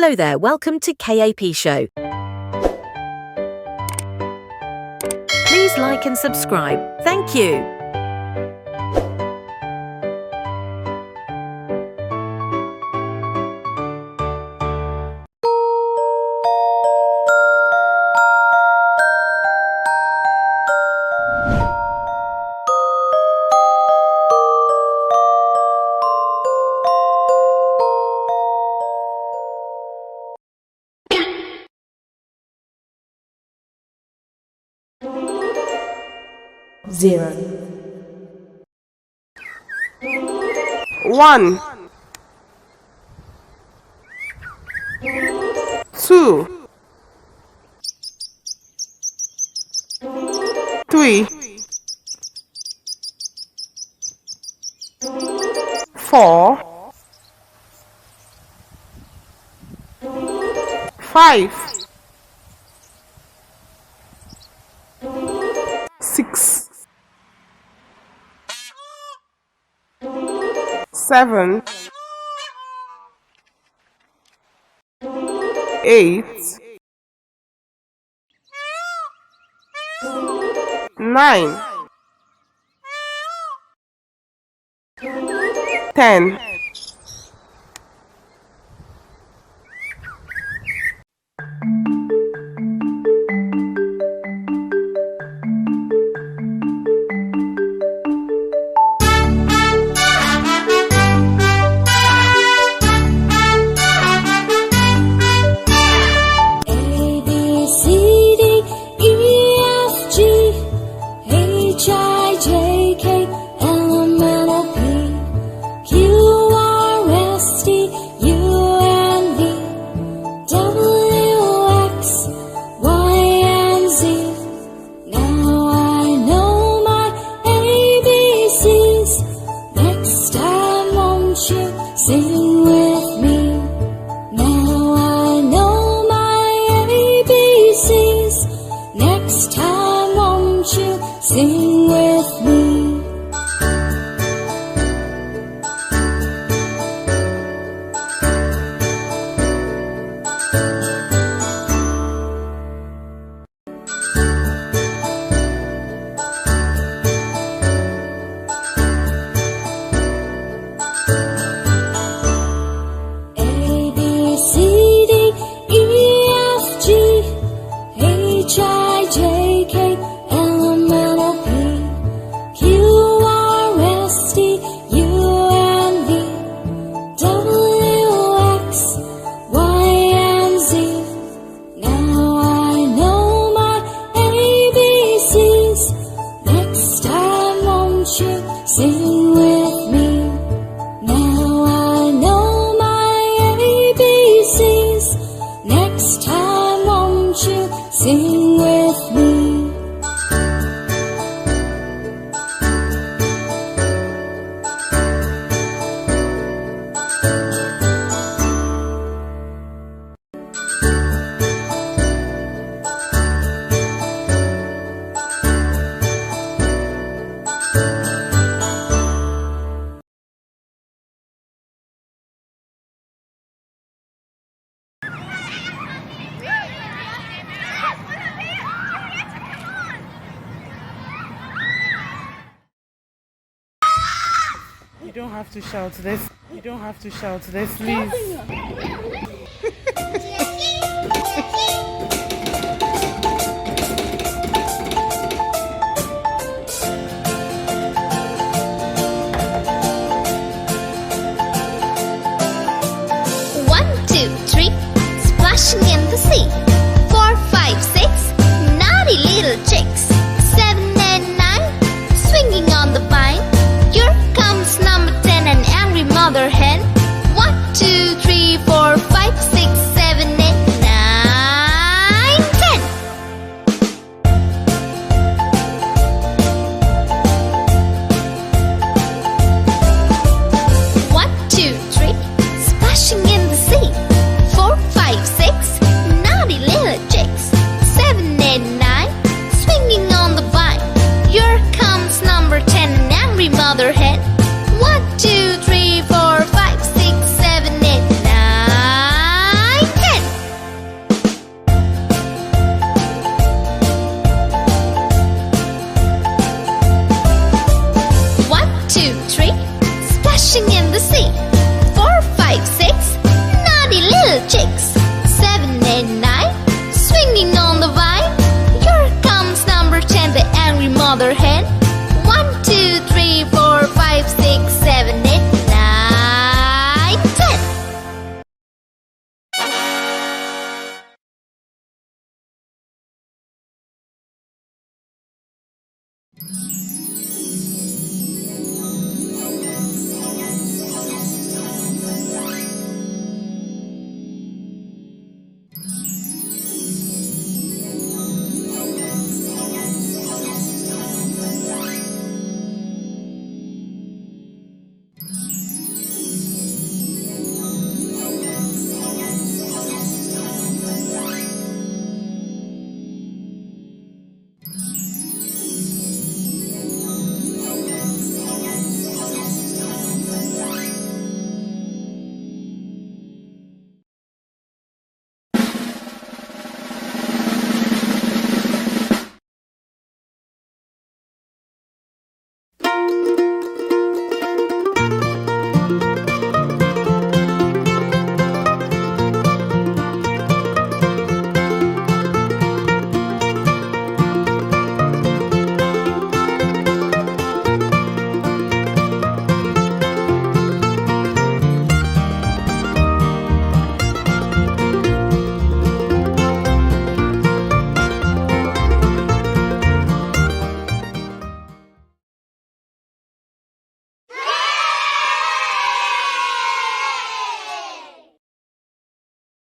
Hello there, welcome to KAP Show. Please like and subscribe. Thank you. Zero. 1 2 3 4 5 6 7 8 9 10 Sing with me. Now I know my ABCs. Next time, won't you sing with me? Sing with me. Now I know my ABCs. Next time, won't you sing with me? You don't have to shout this. You don't have to shout this, please. One, two, three, splashing in